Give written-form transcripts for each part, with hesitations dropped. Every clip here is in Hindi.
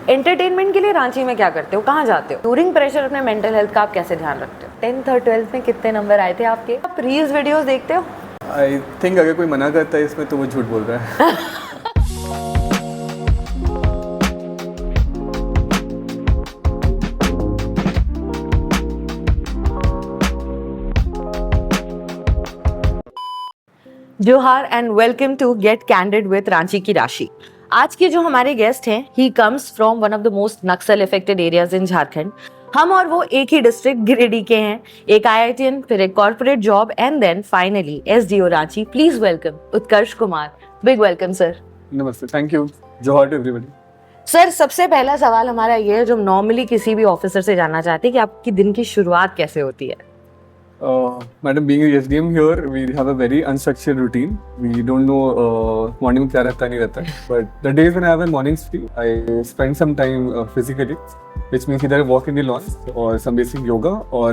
एंटरटेनमेंट के लिए रांची में क्या करते हो, कहाँ जाते हो? ड्यूरिंग प्रेशर अपने मेंटल हेल्थ का आप कैसे ध्यान रखते हो? 10th और 12th में कितने नंबर आए थे आपके? आप रील्स वीडियोस देखते हो? आई थिंक अगर कोई मना करता है इसमें तो वो झूठ बोल रहा है। Johar and welcome to get candid with Ranchi की राशि। आज के जो हमारे गेस्ट हैं, he comes from one of the most Naxal affected areas in Jharkhand. हम और वो एक ही डिस्ट्रिक्ट गिरिडीह के हैं, एक IITian, फिर एक corporate job and then finally SDO Ranchi. Please welcome Utkarsh Kumar. Big welcome sir. नमस्ते, thank you. Johar to everybody. Sir, सबसे पहला सवाल हमारा ये है जो नॉर्मली किसी भी ऑफिसर से जानना चाहते हैं कि आपकी दिन की शुरुआत कैसे होती है? Madam, being a SDM here, we have a very unstructured routine. We don't know morning में क्या रहता है नहीं रहता है. But the days when I have my mornings free, I spend some time physically, which means either I walk in the lawn or some basic yoga, or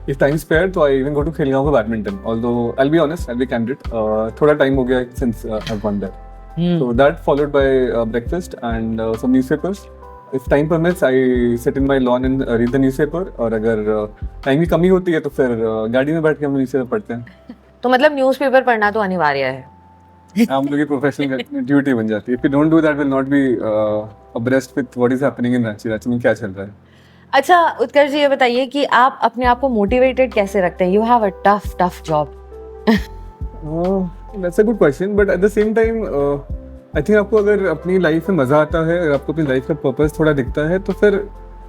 if time spare, तो I even go to Khelgaon for badminton. Although I'll be honest, I'll be candid. थोड़ा time हो गया since I've gone there. So that followed by breakfast and some newspapers. If time permits, I sit in my lawn and read the newspaper. और अगर टाइम की कमी होती है तो फिर गाड़ी में बैठ के हम न्यूज़पेपर पढ़ते हैं। तो मतलब न्यूज़पेपर पढ़ना तो अनिवार्य है। हम लोग की प्रोफेशनल ड्यूटी बन जाती है। If we don't do that, we'll not be abreast with what is happening in Ranchi. Ranchi में क्या चल रहा है? अच्छा उत्कर्ष जी, ये बताइए कि आप अपने आप को मोटिवेटेड कैसे रखते हैं? You have a tough job. That's a good question, but at the same time, I think आपको अगर अपनी लाइफ में मज़ा आता है, अगर आपको अपनी लाइफ का पर्पस थोड़ा दिखता है तो फिर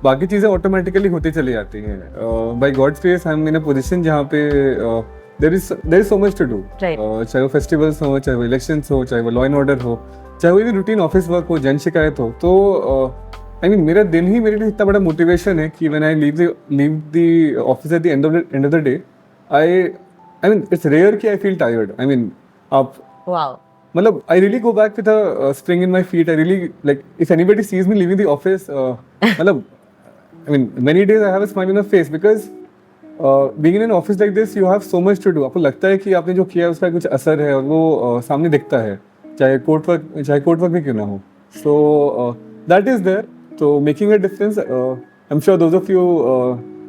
बाकी चीज़ें ऑटोमेटिकली होती चली जाती हैं। By God's grace I am in a position जहाँ पे there is so much to do. चाहे वो फेस्टिवल्स हो, चाहे वो इलेक्शंस हो, चाहे वो लॉ एंड ऑर्डर हो, चाहे वो भी रूटीन ऑफिस वर्क हो, जन शिकायत हो, तो आई मीन मेरा दिन ही मेरे लिए इतना बड़ा मोटिवेशन है कि when I leave the office at the end of the day, I mean it's rare कि I feel tired. I mean आप वाओ, मतलब I really go back with a spring in my feet. I really like if anybody sees me leaving the office, मतलब I mean many days I have a smile on my face because being in an office like this you have so much to do. आपको लगता है कि आपने जो किया है उसका कुछ असर है और वो सामने दिखता है, चाहे कोर्ट वर्क भी क्यों ना हो. So that is there. So making a difference. I'm sure those of you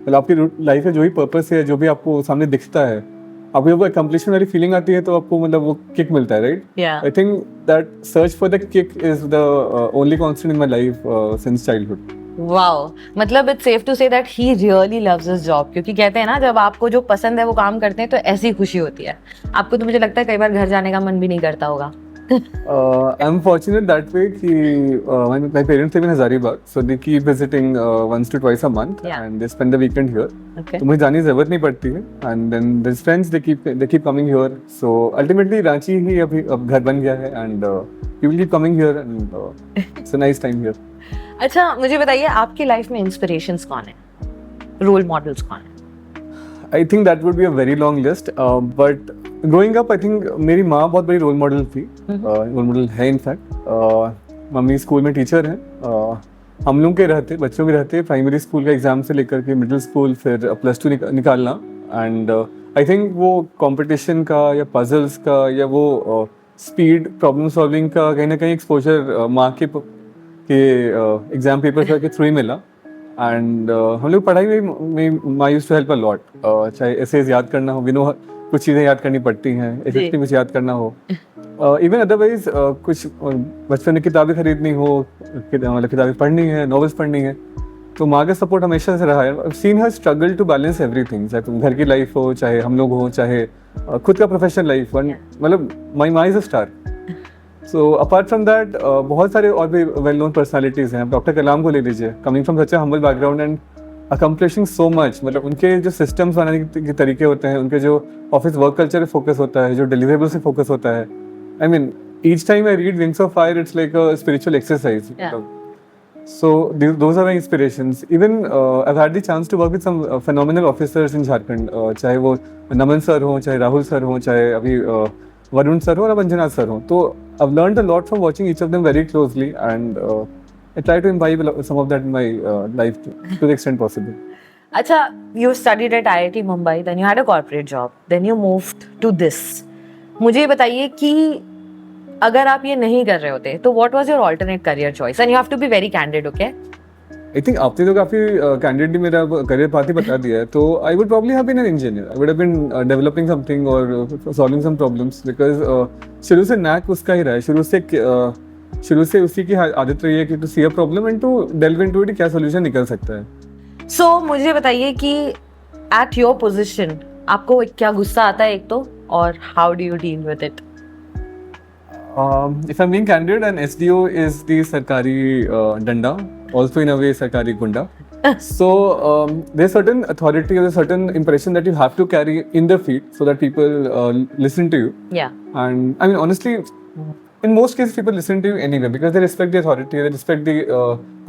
मतलब आपकी लाइफ में जो भी पर्पस है, जो भी आपको सामने दिखता है, आपको जब अकम्प्लिशमेंट वाली फीलिंग आती है तो आपको मतलब वो किक मिलता है, right? I think that search for the kick is the only constant in my life since childhood. Wow, मतलब it's safe to say that he really loves his job, क्योंकि कहते हैं ना जब आपको जो पसंद है वो काम करते हैं तो ऐसी खुशी होती है। आपको तो मुझे लगता है कई बार घर जाने का मन भी नहीं करता होगा। I am fortunate that way कि my parents live in Hazaribagh, so they keep visiting once to twice a month, and they spend the weekend here. तो मुझे जाने की जरूरत नहीं पड़ती है, and then there's friends they keep coming here. So ultimately Ranchi ही अभी अब घर बन गया है, and people keep coming here, and it's a nice time here. अच्छा, मुझे बताइए आपकी लाइफ में इंस्पिरेशंस कौन है, रोल मॉडल्स कौन है? I think that would be a very long list, but growing up I think मेरी माँ बहुत बड़ी रोल मॉडल थी, रोल मॉडल है इनफैक्ट। मम्मी स्कूल में टीचर हैं, हम लोग के रहते, बच्चों के रहते प्राइमरी स्कूल का एग्जाम से लेकर के मिडिल स्कूल, फिर +2 निकालना, एंड आई थिंक वो कंपटीशन का या पजल्स का या वो स्पीड प्रॉब्लम सॉल्विंग का कहीं ना कहीं एक्सपोजर माँ के एग्जाम पेपर के थ्रू ही मिला। एंड हम लोग पढ़ाई में माँ used to help a lot, चाहे एसेज याद करना हो, विनो कुछ चीज़ें याद करनी पड़ती हैं, एसएसटी कुछ याद करना हो, इवन अदरवाइज कुछ बचपन में किताबें खरीदनी हो, मतलब किताबें पढ़नी है, नॉवेल्स पढ़नी है, तो माँ का सपोर्ट हमेशा से रहा है। I've seen her struggle to balance everything, चाहे घर की लाइफ हो, चाहे हम लोग हो, चाहे खुद का प्रोफेशनल लाइफ, मतलब माई माँ is a star. So apart from that बहुत सारे और भी वेल नोन पर्सनालिटीज़ हैं। डॉक्टर कलाम को ले लीजिए, coming from such a humble background and accomplishing so much, मतलब उनके जो सिस्टम्स बनाने के तरीके होते हैं, उनके जो ऑफिस वर्क कल्चर पे फोकस होता है, जो डिलीवरेबल से फोकस होता है, I mean each time I read wings of fire it's like a spiritual exercise. So those are my inspirations. Even I've had the chance to work with some phenomenal officers in Jharkhand. चाहे वो नमन सर हो, चाहे राहुल सर हो, चाहे अभी वरुण सर हो और अंजनाथ सर हो, तो I've learned a lot from watching each of them very closely, and I try to imbibe some of that in my life to the extent possible. अच्छा, you studied at IIT Mumbai, then you had a corporate job, then you moved to this. मुझे बताइए कि अगर आप ये नहीं कर रहे होते तो what was your alternate career choice? And you have to be very candid, okay? I think आपने तो काफी कैंडिडेटली मेरा करियर पाथ ही बता दिया है. तो I would probably have been an engineer. I would have been developing something और सॉल्विंग सम प्रॉब्लम्स, बिकॉज शुरू से नैक उसका ही रहा है. शुरू से उसी की आदत रही है कि to see a problem and to delve into it, क्या सॉल्यूशन निकल सकता है. सो मुझे बताइए कि एट योर पोजीशन आपको क्या गुस्सा आता है एक तो, और how do you deal with it? If I'm being candid, an SDO is the sarkari danda, also in a way sarkari gunda. So there's certain authority or a certain impression that you have to carry in the field so that people listen to you. Yeah. And I mean, honestly, in most cases, people listen to you anyway because they respect the authority, they respect the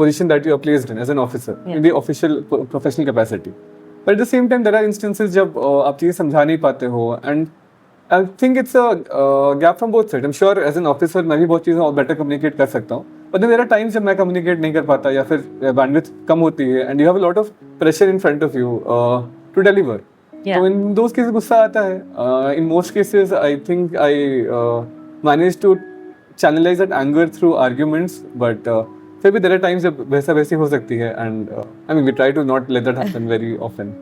position that you are placed in as an officer, in the official professional capacity. But at the same time, there are instances जब आप चीज़ें समझा नहीं पाते हो, and I think it's a gap from both sides. I'm sure as an officer मैं भी बहुत चीज़ें और better communicate कर सकता हूँ. But then there are times जब मैं communicate नहीं कर पाता या फिर bandwidth कम होती है and you have a lot of pressure in front of you to deliver. Yeah. So in those cases गुस्सा आता है. In most cases I think I managed to channelize that anger through arguments, but फिर भी there are times जब वैसा वैसी हो सकती है, and I mean we try to not let that happen very often.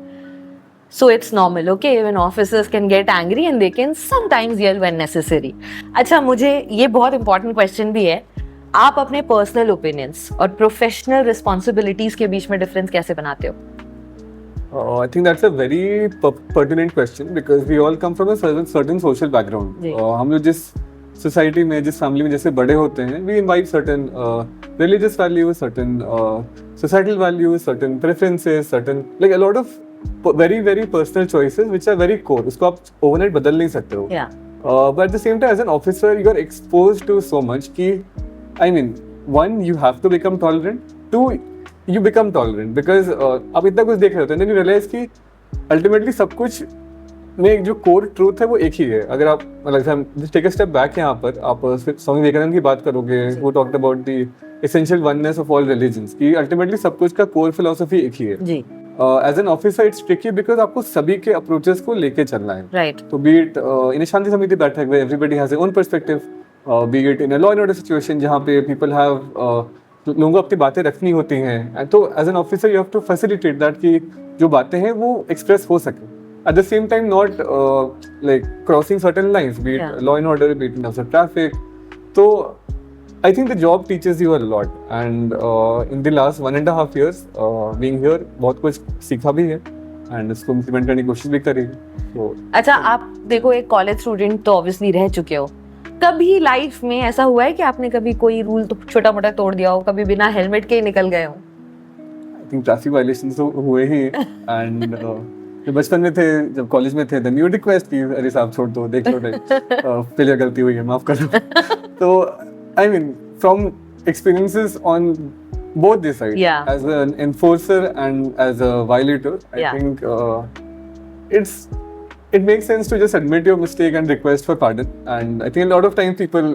So it's normal, okay? Even officers can get angry and they can sometimes yell when necessary. अच्छा, मुझे ये बहुत important question भी है. आप अपने personal opinions और professional responsibilities के बीच में difference कैसे बनाते हो? I think that's a very pertinent question because we all come from a certain social background. हम लोग जिस society में, जिस family में जैसे बड़े होते हैं, we imbibe certain religious values, certain societal values, certain preferences, certain like a lot of very very personal choices which are very core. उसको आप overnight बदल नहीं सकते हो. Yeah. But at the same time, as an officer, you are exposed to so much कि, I mean, one, you have to become tolerant. Two, you become tolerant because आप इतना कुछ देख रहे होते हैं, then you realize कि ultimately सब कुछ में जो core truth है वो एक ही है. अगर आप मतलब just take a step back यहाँ पर, आप स्वामी विवेकानंद की बात करोगे, who talked about the essential oneness of all religions, कि ultimately सब कुछ का core philosophy एक ही है. जी. As an officer, it's tricky because आपको सभी के approaches को लेके चलना है. Right. तो be it in a शांति समिति बैठक में everybody has their own perspective, be it in a law and order situation जहाँ पे people have लोगों को अपनी बातें रखनी होती हैं, and तो as an officer you have to facilitate that कि जो बातें हैं वो express हो सके. At the same time, not like crossing certain lines, be it law and order, be it in terms of traffic. तो I think the job teaches you a lot, and in the last 1.5 years being here, बहुत कुछ सीखा भी है, and इसको implement करने की कोशिश भी करी. So अच्छा, आप देखो एक कॉलेज स्टूडेंट तो ऑब्वियसली रह चुके हो. कभी लाइफ में ऐसा हुआ है कि आपने कभी कोई रूल तो छोटा मोटा तोड़ दिया हो, कभी बिना हेलमेट के ही निकल गए हो? I think traffic violations तो हुए ही, and जब बचपन में थे, जब कॉलेज में थे, then you would request कि अरे साहब छोड़ दो, देख लो, पहले गलती हुई है, माफ कर दो. तो I mean, from experiences on both these sides, as an enforcer and as a violator, I think it makes sense to just admit your mistake and request for pardon. And I think a lot of times people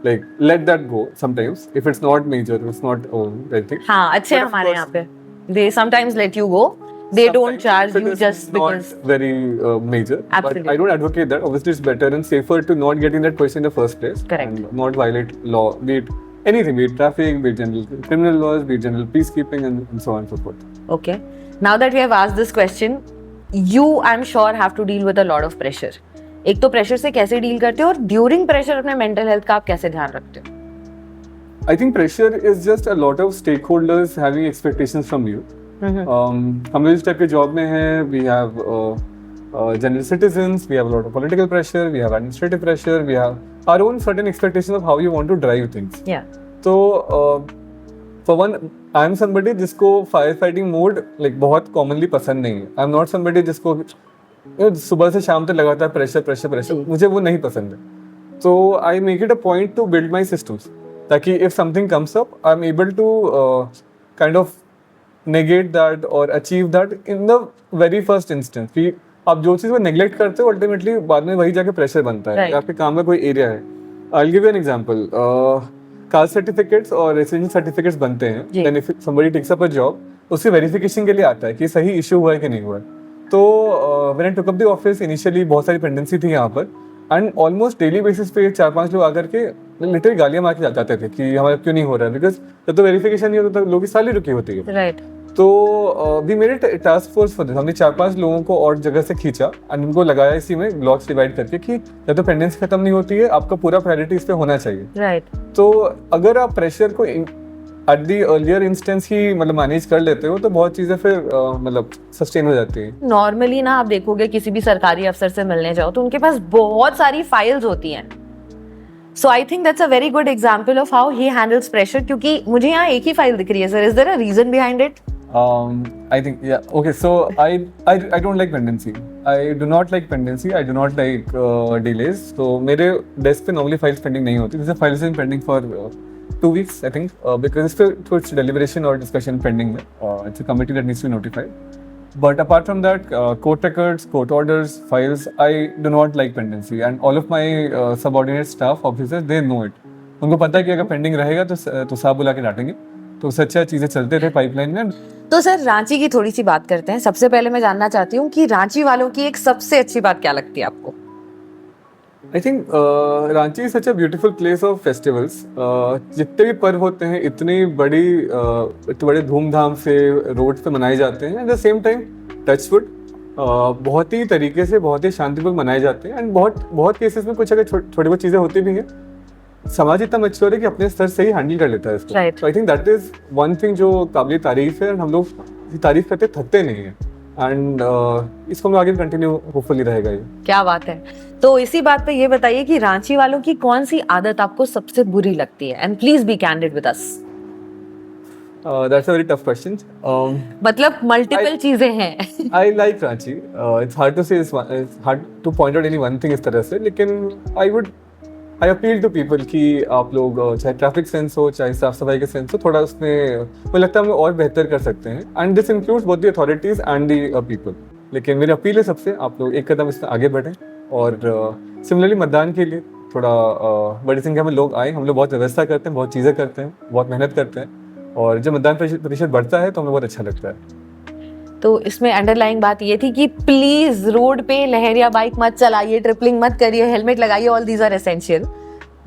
like let that go sometimes if it's not major, if it's not I think. हाँ, अच्छे हमारे यहाँ पे. They sometimes let you go. They don't charge you just because. Not very major. Absolutely. But I don't advocate that. Obviously, it's better and safer to not get in that person in the first place. Correct. And not violate law, be it anything, be it traffic, be it general criminal laws, be it general peacekeeping, and so on and so forth. Okay. Now that we have asked this question, you, I'm sure, have to deal with a lot of pressure. एक तो pressure से कैसे deal करते हो, और during pressure अपने mental health का आप कैसे ध्यान रखते हो? I think pressure is just a lot of stakeholders having expectations from you. हम लोग इस टाइप के जॉब में हैं, we have general citizens, we have a lot of political pressure, we have administrative pressure, we have our own certain expectations of how you want to drive things. Yeah. तो for one, I am somebody जिसको fire fighting mode like बहुत commonly पसंद नहीं है. I am not somebody जिसको सुबह से शाम तक लगातार pressure, मुझे वो नहीं पसंद है. So I make it a point to build my systems, ताकि if something comes up, I am able to kind of negate that or achieve that in the very first instance. कि आप जो चीज़ को neglect करते हो ultimately बाद में वही जाके pressure बनता है. Right. आपके काम में कोई area है. I'll give you an example. Caste certificates और residence certificates बनते हैं. Then if somebody takes up a job, उससे verification के लिए आता है कि सही issue हुआ है कि नहीं हुआ है. तो when I took up the office initially बहुत सारी pendency थी यहाँ पर, एंड ऑलमोस्ट डेली बेसिस पे 4-5 लोग आकर के लिटरली गालियां मार के जाते थे कि हमारा क्यों नहीं हो रहा है, बिकॉज जब तो वेरिफिकेशन नहीं होता तो लोगों की सैलरी रुकी होती है। राइट। तो we made it task force for this. हमने 4-5 लोगों को और जगह से खींचा एंड उनको लगाया इसी में ब्लॉक्स डिवाइड करके कि जब तो पेंडेंसी खत्म नहीं होती है आपका पूरा प्रायोरिटी इस पे होना चाहिए। राइट। तो अगर आप प्रेशर को एट दी अर्लियर इंस्टेंस ही मतलब मैनेज कर लेते हो तो बहुत चीज़ें फिर मतलब सस्टेन हो जाती है। नॉर्मली ना आप देखोगे किसी भी सरकारी अफसर से मिलने जाओ तो उनके पास बहुत सारी फाइल्स होती हैं। So I think that's a very good example of how he handles pressure, क्योंकि मुझे यहाँ एक ही फाइल दिख रही है sir. Is there a reason behind it? I think yeah. Okay, so I don't like pendency. I do not like pendency. I do not like delays. So मेरे desk पे normally files pending नहीं होती. जैसे files हैं pending for 2 weeks I think because it's deliberation or discussion pending में. It's a committee that needs to be notified. But apart from that, court records, court orders, files, I do not like pendency. And all of my subordinate staff officers they know it. उनको पता है कि अगर pending रहेगा तो साहब बुला के डांटेंगे. तो सच्चा चीजें चलते थे पाइपलाइन में। तो सर रांची की थोड़ी सी बात करते हैं। सबसे पहले मैं जानना चाहती हूँ कि रांची वालों की एक सबसे अच्छी बात क्या लगती है आपको? I think Ranchi is such a beautiful place of festivals. जितने भी पर्व होते हैं इतने बड़े धूमधाम से रोड पे मनाए जाते हैं। At the same time touchwood बहुत ही तरीके से बहुत ही शांतिपूर्ण मनाए जाते हैं। एंड बहुत केसेस में कुछ अगर छोटी बहुत चीज़ें होती भी हैं समाज इतना मैच्योर है कि अपने स्तर से ही हैंडल कर लेता है इसको। Right. तो आई think that is one thing जो काबिल तारीफ है। एंड हम लोग तारीफ करते थकते नहीं हैं। एंड इसको हम आगे कंटिन्यू होपफुली रहेगा ये। क्या बात है। तो इसी बात पे ये बताइए कि रांची वालों की कौन सी आदत आपको सबसे बुरी लगती है? And please be candid with us. That's a very tough question. मतलब मल्टीपल चीजें हैं। I like Ranchi. It's hard to say. It's hard to point out any one thing इस तरह से, लेकिन I appeal to people कि आप लोग चाहे ट्रैफिक सेंस हो चाहे साफ सफाई के सेंस हो थोड़ा उसमें मुझे लगता है हम लोग और बेहतर कर सकते हैं। And this includes both the authorities and the people. लेकिन मेरी अपील है सबसे आप लोग एक कदम इसमें आगे बढ़ें और सिमिलरली मतदान के लिए थोड़ा बड़ी संख्या में लोग आए। हम लोग बहुत व्यवस्था करते हैं, बहुत चीज़ें करते हैं, बहुत मेहनत करते हैं और जब मतदान प्रतिशत बढ़ता है तो हमें बहुत अच्छा लगता है। तो इसमें अंडरलाइन बात ये थी कि प्लीज रोड पे लहरिया बाइक मत चलाइए, ट्रिपलिंग मत करिए, हेलमेट लगाइए, all these are essential.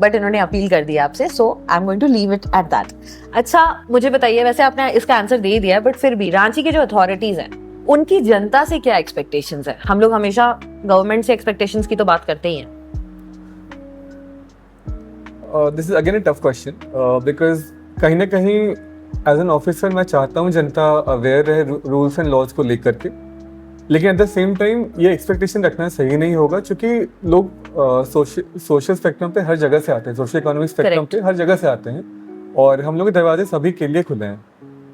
But इन्होंने अपील कर दिया आपसे, so I am going to leave it at that. अच्छा मुझे बताइए, वैसे आपने इसका आंसर दे दिया बट फिर भी रांची के जो अथॉरिटीज हैं उनकी जनता से क्या एक्सपेक्टेशंस है? हम लोग हमेशा गवर्नमेंट से एक्सपेक्टेशंस की तो बात करते ही हैं। This is again a tough question because कहीं ना कहीं एज एन ऑफिसर मैं चाहता हूँ जनता अवेयर रहे रूल्स एंड लॉज को लेकर के, लेकिन एट द सेम टाइम ये एक्सपेक्टेशन रखना सही नहीं होगा क्योंकि लोग सोशल स्पेक्ट्रम पे हर जगह से आते हैं, सोशल इकोनॉमिक स्पेक्ट्रम पे हर जगह से आते हैं और हम लोग के दरवाजे सभी के लिए खुले हैं।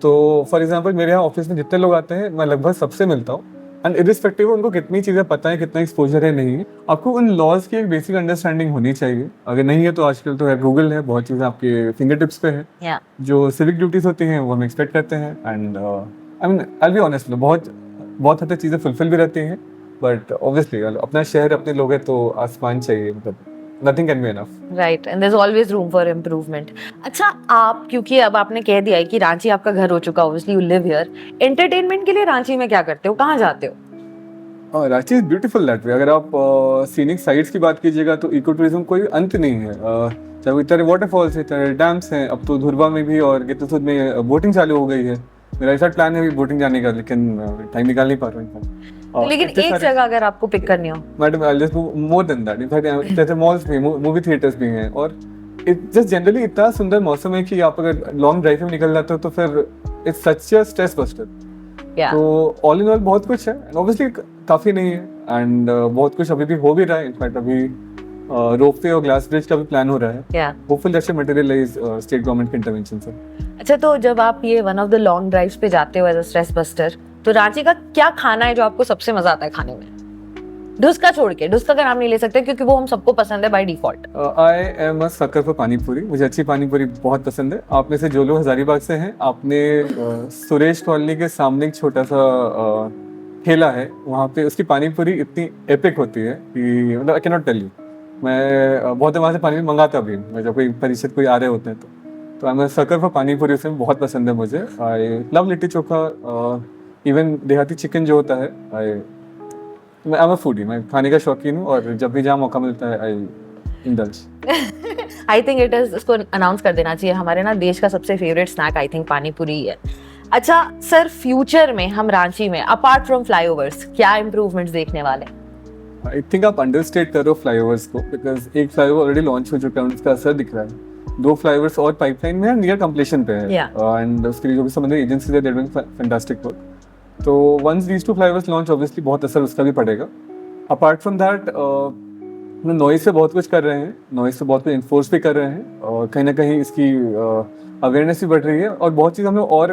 तो फॉर एग्जांपल मेरे यहाँ ऑफिस में जितने लोग आते हैं मैं लगभग सबसे मिलता हूँ एंड इरिस्पेक्टिव उनको कितनी चीज़ें पता है, कितना एक्सपोजर है नहीं है, आपको उन लॉज की एक बेसिक अंडरस्टैंडिंग होनी चाहिए। अगर नहीं है तो आजकल तो गूगल है, बहुत चीज़ें आपके फिंगर टिप्स पे है। जो सिविक ड्यूटीज होती हैं वो हम एक्सपेक्ट करते हैं and I mean I will be honest बहुत हद तक चीज़ें फुलफिल भी रहती हैं बट ऑब्वियसली अपना शहर अपने लोग हैं तो आसमान चाहिए, मतलब nothing can be enough. Right, and there's always room for improvement. अच्छा आप क्योंकि अब आपने कह दिया है कि रांची आपका घर हो चुका, obviously you live here, entertainment के लिए रांची में क्या करते हो, कहाँ जाते हो? Ranchi is beautiful that way. अगर आप सीनिक साइट्स की बात कीजिएगा तो इको टूरिज्म कोई अंत नहीं है। चाहे वो इतने वाटरफॉल्स है, इतने डैम्स हैं, अब तो धुरवा में भी और गिद्धसूद में बोटिंग चालू हो गई है। मेरा ऐसा प्लान है भी बोटिंग जाने का, लेकिन टाइम निकाल नहीं पा रहा हूँ। लेकिन एक जगह अगर आपको पिक करनी हो, madam I just more than that. In fact जैसे मॉल्स भी, मूवी थिएटर्स भी हैं और जस्ट जनरली इतना सुंदर मौसम है कि आप अगर लॉन्ग ड्राइव में निकल जाते हो तो फिर it's such a stress buster. तो ऑल इन ऑल बहुत कुछ है, ऑब्वियसली काफी नहीं है एंड बहुत कुछ अभी भी हो भी रहा है। इनफैक्ट अभी रोपवे और ग्लास ब्रिज का भी प्लान हो रहा है। Hopefully that should materialise state government के इंटरवेंशन से। अच्छा तो जब आप ये one of the long drives पे जाते हो एज अ स्ट्रेस बस्टर, तो रांची का क्या खाना है जो आपको सबसे मजा आता है खाने में? ढुसका छोड़ के, ढुसका का नाम नहीं ले सकते क्योंकि वो हम सबको पसंद है by default. I am a sucker for पानी पूरी। मुझे अच्छी पानी पूरी बहुत पसंद है। आप में से जो लोग हजारीबाग से हैं, आपने सुरेश कॉलोनी के सामने एक छोटा सा ठेला है, वहाँ पे उसकी पानी पूरी इतनी एपिक होती है कि मतलब I can not tell you. मैं बहुत वहाँ से पानी मंगाता भी हूँ, मैं जब कोई परिचित कोई आ रहे होते हैं तो आई एम अ सकर फॉर पानी पूरी, उसमें बहुत पसंद है मुझे। I love litti chokha, even देहाती चिकन जो होता है, आई मैं I'm a foodie, मैं खाने का शौकीन हूँ और जब भी जहाँ मौका मिलता है I indulge. I think it is, इसको अनाउंस कर देना चाहिए, हमारे ना देश का सबसे फेवरेट स्नैक आई थिंक पानी पूरी ही है। अच्छा सर, फ्यूचर में हम रांची में अपार्ट फ्रॉम फ्लाईओवर्स क्या इम्प्रूवमेंट्स देखने वाले हैं? आई थिंक आप अंडरस्टेट करो फ्लाईओवर्स को, बिकॉज एक फ्लाईओवर ऑलरेडी लॉन्च हो चुका है, उसका असर दिख रहा है। 2 फ्लाईओवर्स और पाइपलाइन में नियर कंप्लीशन पे है, एंड उसके लिए जो भी संबंधित एजेंसीज है, they are doing fantastic work. तो once these 2 flyovers launch, obviously बहुत असर उसका भी पड़ेगा। अपार्ट फ्रॉम दैट हम नॉइस पे बहुत कुछ कर रहे हैं, नॉइस पे बहुत कुछ इन्फोर्स भी कर रहे हैं, और कहीं ना कहीं इसकी अवेयरनेस भी बढ़ रही है, और बहुत चीज़ हम लोग और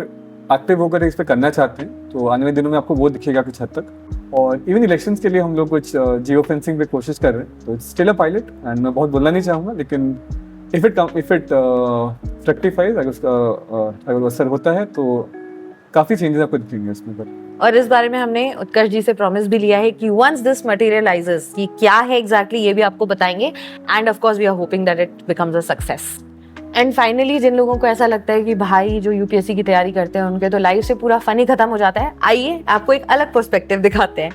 एक्टिव होकर इस पर करना चाहते हैं। तो आने वाले दिनों में आपको वो दिखेगा कुछ हद तक। और इवन इलेक्शंस के लिए हम लोग कुछ जियो फेंसिंग पे कोशिश कर रहे हैं, तो it's still a pilot, and मैं बहुत बोलना नहीं चाहूँगा, लेकिन इफ इट फ्रक्टिफाइज, अगर असर होता है तो काफ़ी चेंजेस आपको दिखेंगे इसमें पर। और इस बारे में हमने उत्कर्ष जी से प्रॉमिस भी लिया है कि वंस दिस मटेरियलाइजेस कि क्या है एग्जैक्टली ये भी आपको बताएंगे, and of course we are hoping that it becomes a success. And finally जिन लोगों को ऐसा लगता है कि भाई जो यूपीएससी की तैयारी करते हैं उनके तो लाइफ से पूरा फन ही खत्म हो जाता है, आइए आपको एक अलग पर्सपेक्टिव दिखाते हैं।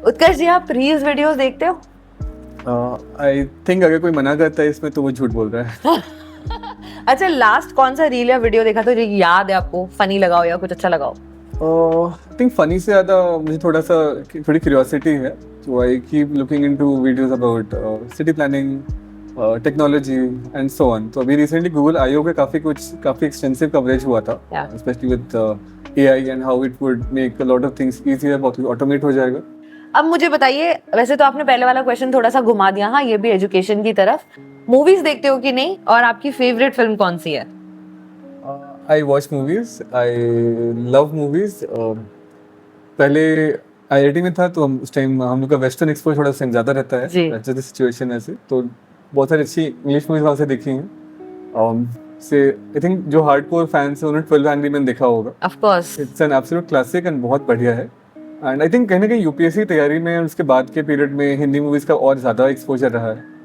उत्कर्ष जी, आप रील्स वीडियोस देखते हो? आई थिंक अगर कोई मना करता है इसमें तो वो झूठ बोल रहा है। अच्छा, लास्ट कौन सा रील या वीडियो देखा था जो याद है आपको, फनी लगा हो या कुछ अच्छा लगा हो? आई थिंक फनी से ज़्यादा मुझे थोड़ी क्यूरियोसिटी है, तो I keep looking into videos about city planning, technology and so on. तो अभी रिसेंटली गूगल आईओ के काफ़ी एक्सटेंसिव कवरेज हुआ था, specially with AI and how it would make a lot of things easier, बहुत कुछ ऑटोमेट हो जाएगा। अब मुझे बताइए, वैसे तो आपने पहले वाला क्वेश्चन थोड़ा सा घुमा दिया, हाँ ये भी एजुकेशन की तरफ, मूवीज देखते हो कि नहीं, और आपकी फेवरेट फिल्म कौन सी है? I watch movies, I love movies. पहले आईआईटी में था तो उस टाइम हम लोग का वेस्टर्न एक्सपोजर थोड़ा सा ज़्यादा रहता है, जैसे सिचुएशन ऐसे, तो बहुत सारी अच्छी इंग्लिश मूवीज वहाँ से देखी हैं। से आई थिंक जो हार्डकोर फैंस हैं उन्होंने 12 एंग्री मैन देखा होगा। Of course, it's an absolute classic and बहुत बढ़िया है। एंड आई थिंक कहीं ना कहीं यूपीएससी तैयारी में उसके बाद के पीरियड में हिंदी मूवीज का और ज़्यादा एक्सपोजर रहा है।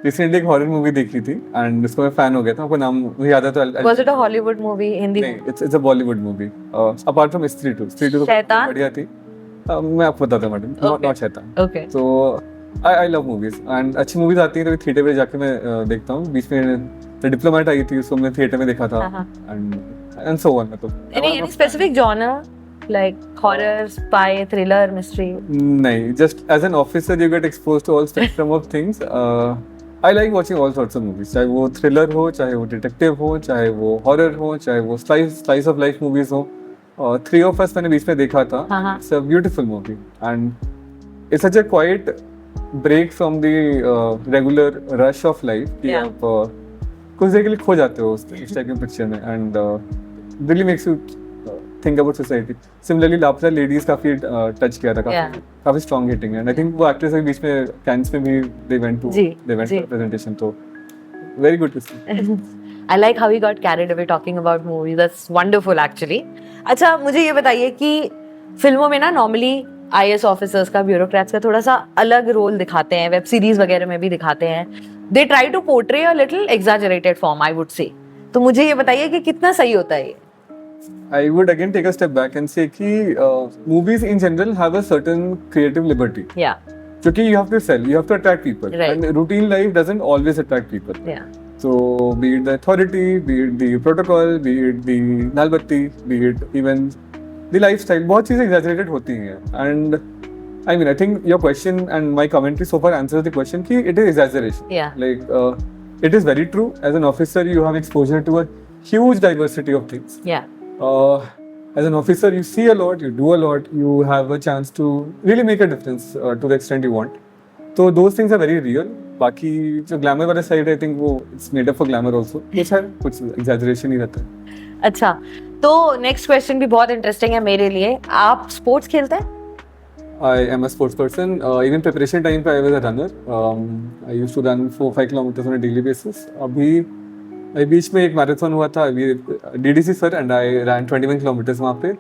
रिसेंटली एक हॉरर मूवी देखी थी एंड उसको मैं फैन हो गया था, आपको नाम मुझे याद है तो was it a Hollywood movie? Hindi? नहीं, it's a Bollywood movie. Apart from Stree two तो बढ़िया थी। मैं आपको बताता हूँ मैडम, नॉट शैतान। ओके, तो आई लव मूवीज, एंड अच्छी मूवीज आती हैं तो थिएटर में जाके मैं देखता हूँ। बीच में डिप्लोमेट आई थी, उसको मैं थिएटर में देखा था, एंड सो ऑन। मतलब any specific genre like horror, spy, thriller, mystery? नहीं, just as an officer you get exposed to all spectrum of things. I like watching all sorts of movies, चाहे वो थ्रिलर हो, चाहे वो डिटेक्टिव हो, चाहे वो हॉरर हो, चाहे वो स्लाइस ऑफ लाइफ मूवीज हो। 3 of Us मैंने बीच में देखा था, it's a beautiful movie and it's such a quite break from the regular rush of life कि आप कुछ देर के लिए खो जाते हो उस टाइप के पिक्चर में, and really makes you think about society. Similarly Laapataa Ladies काफी टच किया था, काफी strong hitting, and I think वो एक्ट्रेस के बीच में कैंस में भी दे वेंट टू प्रेजेंटेशन, तो very good to see. I like how we got carried away talking about movies. That's wonderful actually. अच्छा, मुझे ये बताइए कि फिल्मों में ना नॉर्मली आईएएस ऑफिसर्स का, ब्यूरोक्रेट्स का थोड़ा सा अलग रोल दिखाते हैं, वेब सीरीज वगैरह में भी दिखाते हैं। They try to portray a little exaggerated form, I would say. तो मुझे ये बताइए कि कितना सही होता है ये? I would again take a step back and say कि movies in general have a certain creative liberty. Yeah. क्योंकि you have to sell, you have to attract people, and routine life doesn't always attract people. Yeah. So be it the authority, be it the protocol, be it the nalbatti, be it even the lifestyle, बहुत चीज़ें exaggerated होती हैं, and I mean I think your question and my commentary so far answers the question कि it is exaggeration. Yeah. Like it is very true. As an officer, you have exposure to a huge diversity of things. Yeah. As an officer, you see a lot, you do a lot, you have a chance to really make a difference to the extent you want. So those things are very real. बाकी जो ग्लैमर वाला साइड है, आई थिंक वो it's made up for glamour also, कुछ एग्जैजरेशन ही रहता है। अच्छा, तो नेक्स्ट क्वेश्चन भी बहुत इंटरेस्टिंग है मेरे लिए। आप स्पोर्ट्स खेलते हैं? I am a sports person, even preparation time पे I was a runner, I used to run 4-5 kilometres on a daily basis. अभी बीच में एक मैराथन हुआ था अभी DDC sir, and I run 21 kilometres वहाँ पे,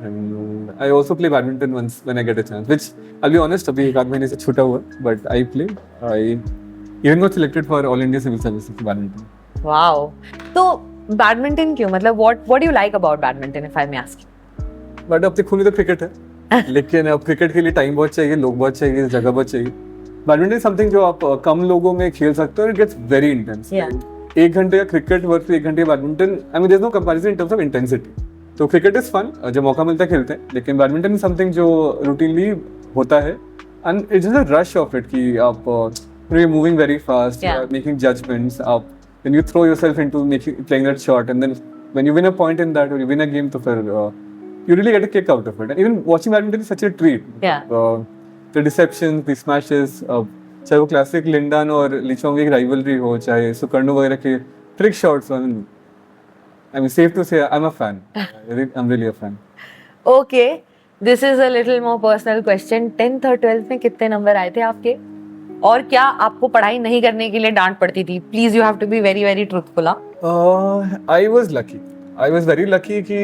and I also play badminton once when I get a chance, which I'll be honest अभी 1 महीने से छूटा हुआ, but I play. I even got selected for All India Civil Services for badminton. Wow. तो बैडमिंटन क्यों, मतलब what do you like about badminton if I may ask? But अब तक खूनी तो क्रिकेट है, लेकिन अब क्रिकेट के लिए टाइम बहुत चाहिए, लोग बहुत चाहिए, जगह बहुत चाहिए। बैडमिंटन समथिंग जो आप कम लोगों में खेल सकते हो, it gets very intense. Yeah. 1 घंटे का क्रिकेट वर्सेस 1 घंटे badminton, I mean there is no comparison in terms of intensity. तो क्रिकेट इज फन, जब मौका मिलता है खेलते हैं, लेकिन बैडमिंटन समथिंग जो रूटीनली होता है, and it's just a rush of it कि आप you are moving very fast, you are making judgments, आप when you throw yourself into making playing that shot, and then when you win a point in that और यू विन अ गेम, तो फिर you really get a kick out of it. And even watching badminton is such a treat. Yeah. The deceptions, the smashes, चाहे वो क्लासिक लिंडन और लिचोंग की राइवलरी हो, चाहे सुकर्णो वगैरह के trick shots, I mean safe to say I'm a fan. I'm really a fan. Okay, this is a little more personal question. 10th और 12th में कितने नंबर आए थे आपके? और क्या आपको पढ़ाई नहीं करने के लिए डांट पड़ती थी? Please you have to be very very truthful. I was lucky. I was very lucky कि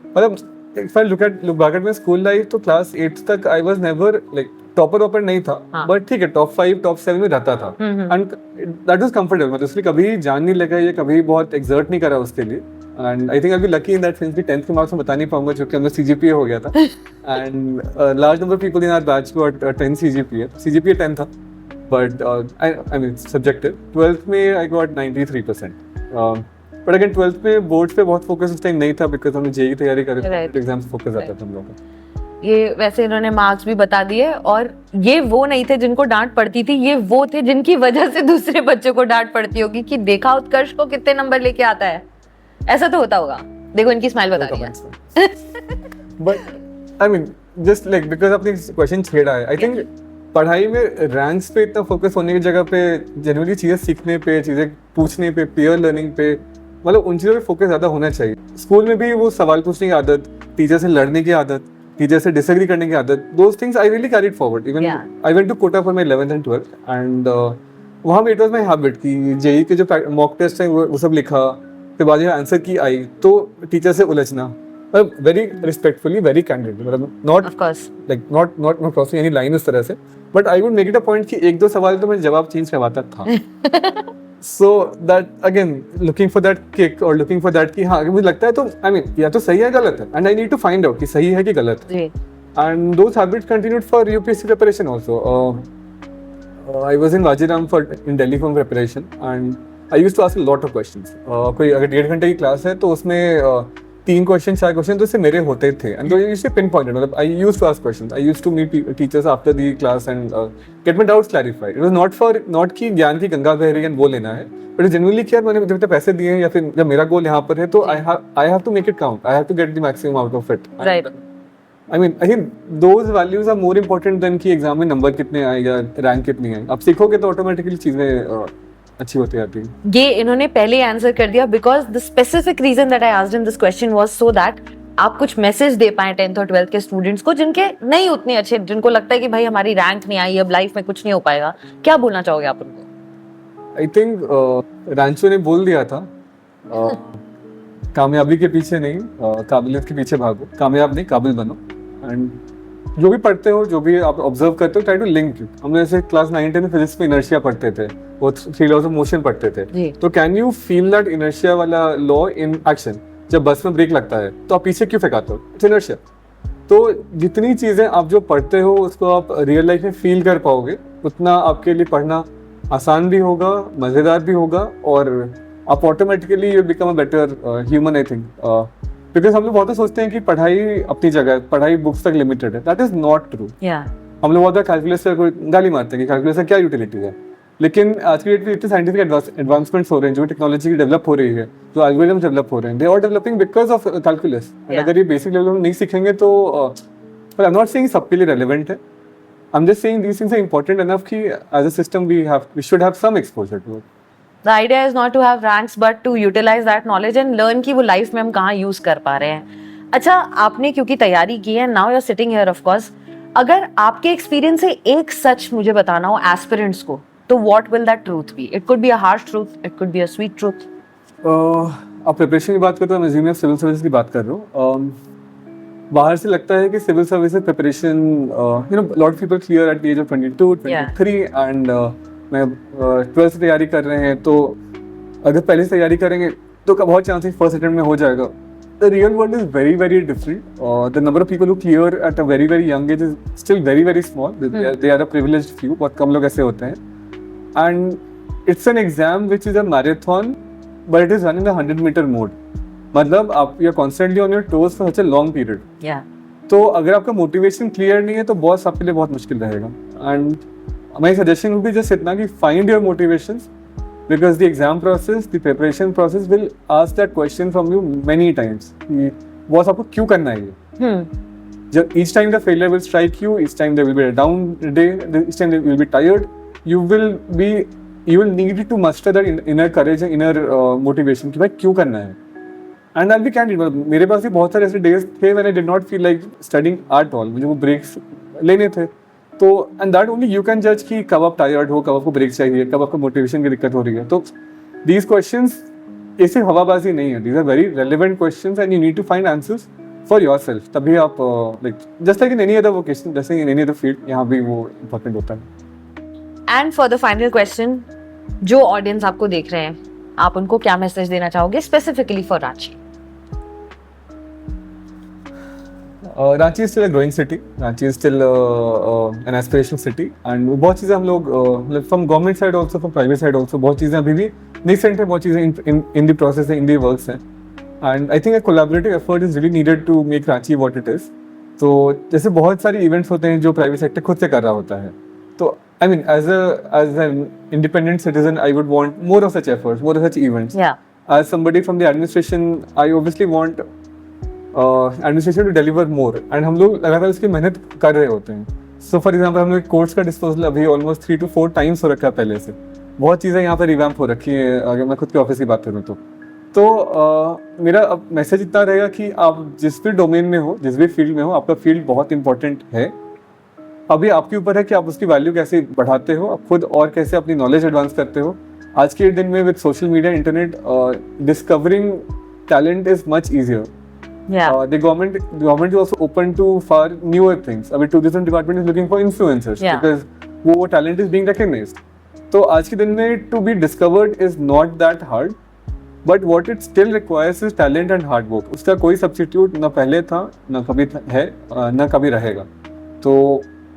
मतलब if I look back at my school life, तो क्लास 8th तक I was never like topper नहीं था, बट ठीक है टॉप 5 टॉप 7 में रहता था, एंड दैट वाज कंफर्टेबल। मतलब इसलिए कभी जान नहीं लगा, ये कभी बहुत एक्सर्ट नहीं करा उसके लिए, and I think I be lucky in that sense कि 10th के मार्क्स में बता नहीं पाऊंगा, क्योंकि हमने CGPA हो गया था, and large number people in our batch got 10 CGPA 10 था, but I mean subjective. 12th में I got 93%, but again 12th में बोर्ड्स पे बहुत फोकस उस टाइम नहीं था, बिकॉज हमने जेई तैयारी करी, एग्जाम्स फोकस आता था हम लोगों का। ये वैसे इन्होंने मार्क्स भी बता दिए, और ये वो नहीं थे जिनको डांट पड़ती थी, ये वो थे जिनकी वजह से दूसरे बच्चों को डांट पड़ती होगी कि देखा उत्कर्ष को कितने नंबर लेके आता है, ऐसा तो होता होगा। देखो इनकी स्माइल बता रही है। But I mean just like because आपने क्वेश्चन छेड़ा है, आई थिंक पढ़ाई में रैंक्स पे इतना फोकस होने की जगह पे जनरली चीज़ें सीखने पे, चीज़ें पूछने पे, पीयर लर्निंग पे, मतलब उन चीज़ों पे फोकस ज़्यादा होना चाहिए। स्कूल में भी वो सवाल पूछने की आदत, टीचर से लड़ने की आदत, टीचर से डिसएग्री करने की आदत, those things I really carried forward. Even I went to Kota for my 11th and 12th, and वहाँ पे इट वॉज माई हैबिट कि जेई के जो मॉक टेस्ट हैं वो सब लिखा, फिर बाद में आंसर की आई तो टीचर से उलझना, मतलब वेरी रिस्पेक्टफुली, वेरी कैंडिड, मतलब not like not crossing any line उस तरह से, but I would make it a point कि 1-2 सवाल तो मैं जवाब चेंज करवाता था। So that again looking for that kick or looking for that कि हाँ मुझे लगता है तो I mean या तो सही है गलत है, and I need to find out कि सही है कि गलत है, and those habits continued for UPSC preparation also. I was in Vajiram in Delhi for preparation, and I used to ask a lot of questions. कोई अगर 1.5 घंटे की क्लास है तो उसमें 3 क्वेश्चन 4 क्वेश्चन तो इससे मेरे होते थे, एंड तो इससे पिन पॉइंटेड, मतलब I used to ask questions, I used to meet teachers after the class and get my doubts clarified. It was not कि ज्ञान की गंगा बह रही है वो लेना है, बट जेन्युइनली कि यार मैंने जब पैसे दिए हैं या फिर जब मेरा गोल यहाँ पर है तो I have to make it count, I have to get the maximum out of it, right. I mean I think those values are more important than कि एग्जाम में नंबर कितने आए या रैंक कितनी है। आप सीखोगे तो ऑटोमेटिकली चीजें अच्छी होती जाती है। ये इन्होंने पहले आंसर कर दिया, because the specific reason that I asked in this question was so that आप कुछ मैसेज दे पाए 10th और 12th के स्टूडेंट्स को जिनके नहीं उतने अच्छे, जिनको लगता है कि भाई हमारी रैंक नहीं आई, अब लाइफ में कुछ नहीं हो पाएगा। क्या बोलना चाहोगे आप उनको? आई थिंक रांचो ने बोल दिया था, कामयाबी के पीछे नहीं काबिलियत के पीछे भागो, कामयाब नहीं काबिल बनो, एंड जो भी पढ़ते हो, जो भी आप ऑब्जर्व करते हो, ट्राई टू लिंक इट। हमने जैसे क्लास 9-10 में फिजिक्स में इनर्शिया पढ़ते थे, वो 3 लॉज ऑफ मोशन पढ़ते थे, तो can you feel that inertia वाला लॉ इन एक्शन? जब बस में ब्रेक लगता है तो आप पीछे क्यों फेंकाते हो? It's inertia. तो जितनी चीज़ें आप जो पढ़ते हो उसको आप रियल लाइफ में फील कर पाओगे, उतना आपके लिए पढ़ना आसान भी होगा, मज़ेदार भी होगा, और आप automatically you become a better human, I think. Because हम लोग बहुत सोचते हैं कि पढ़ाई अपनी जगह है, पढ़ाई बुक्स तक लिमिटेड है, दैट इज नॉट ट्रू। हम लोग बहुत कैलकुलस को गाली मारते हैं कि कैलकुलस क्या यूटिलिटी है, लेकिन आज की डेट में इतने साइंटिफिक एडवांसमेंट्स हो रहे हैं, जो टेक्नोलॉजी की डेवलप हो रही है, जो एल्गोरिथम डेवलप हो रहे हैं, they are developing because of calculus. अगर ये बेसिक लेवल में नहीं सीखेंगे तो आई एम नॉट सेइंग सबके लिए रेलेवेंट है, I am just saying these things are important enough कि as a system we should have some exposure to it. The idea is not to have ranks but to utilize that knowledge and learn कि वो लाइफ में हम कहाँ यूज कर पा रहे हैं। अच्छा, आपने क्योंकि तैयारी की है, now you're sitting here of course, अगर आपके एक्सपीरियंस से एक सच मुझे बताना हो एस्पिरेंट्स को, तो what will that truth be? It could be a harsh truth, it could be a sweet truth. आप प्रिपरेशन की बात करते हो, मैं जिम्मे सिविल सर्विस की बात कर रहा हूँ। बाहर से लगता है कि civil service preparation, you know, lot of people clear at the age of 22, 23 and मैं 12th से तैयारी कर रहे हैं, तो अगर पहले से तैयारी करेंगे तो बहुत चांसेस फर्स्ट अटेम्प्ट में हो जाएगा। the real world is very, very different. The number of people who clear at a very, very young age is still very, very small. They are a privileged few. बहुत कम लोग ऐसे होते हैं. And it's an exam which is a marathon, but it is run in the 100-meter mode. मतलब आप you're constantly on your toes for such a long period. Yeah. तो अगर आपका मोटिवेशन क्लियर नहीं है तो बॉस आपके लिए बहुत मुश्किल रहेगा. And my suggestion would be just इतना कि find your motivations, because the exam process, the preparation process will ask that question from you many times. Boss आपको क्यों करना है ये? जब each time the failure will strike you, each time there will be a down day, each time you will be tired, you will need to muster that inner courage and inner motivation कि भाई क्यों करना है. And I'll be candid, मतलब मेरे पास भी बहुत सारे ऐसे days थे when I did not feel like studying at all. मुझे वो breaks लेने थे. तो and that only you can judge कि कब आप tired हो, कब आपको break चाहिए, कब आपको motivation की दिक्कत हो रही है. तो these questions ऐसे हवाबाजी नहीं है. These are very relevant questions and you need to find answers for yourself. तभी आप like just like in any other vocation, just like in any other field, यहाँ भी वो important होता है. And for the final question, जो audience आपको देख रहे हैं, आप उनको क्या मैसेज देना चाहोगे specifically for Ranchi? Ranchi is still a growing city. Ranchi is still an aspirational city. And बहुत चीज़ें हम लोग from government side also, from private side also, बहुत चीज़ें अभी भी nascent है, बहुत चीज़ें in the process है, in the works हैं. And I think a collaborative effort is really needed to make Ranchi what it is. तो जैसे बहुत सारे events होते हैं जो private sector खुद से कर रहा होता है. तो I mean, as an independent citizen, I would want more of such efforts, more of such events. Yeah. As somebody from the administration, I obviously want administration to deliver more. And हम लोग लगातार उसकी मेहनत कर रहे होते हैं. सो फॉर एग्जाम्पल हम लोग कोर्स का डिस्पोजल अभी ऑलमोस्ट 3 to 4 times हो रखा है पहले से. बहुत चीज़ें यहाँ पर रिवैम्प हो रखी है. अगर मैं खुद के ऑफिस की बात करूँ तो मेरा अब मैसेज इतना रहेगा कि आप जिस भी डोमेन में हो, जिस भी फील्ड में हो, आपका फील्ड बहुत इंपॉर्टेंट है. अभी आपके ऊपर है कि आप उसकी वैल्यू कैसे बढ़ाते हो, आप खुद और कैसे अपनी नॉलेज एडवांस करते हो. आज के दिन में with social media, internet, discovering talent is much easier. Yeah. The government is also open to far newer things. अभी tourism department is looking for influencers. Yeah. Because वो talent is being recognized. तो आज के दिन में to be discovered is not that hard, but what it still requires is talent and hard work. उसका कोई substitute ना पहले था, ना कभी है, ना कभी रहेगा. तो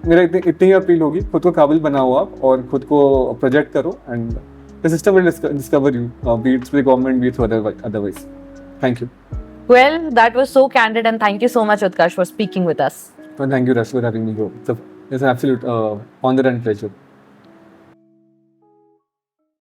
मेरा इतनी ही अपील होगी, खुद को काबिल बनाओ आप और खुद को प्रोजेक्ट करो and the system will discover you, be it through the government, be it through otherwise. Thank you. Well, that was so candid and thank you so much, Utkarsh, for speaking with us. Well, thank you, Rash, for having me here. It's an absolute honor and pleasure.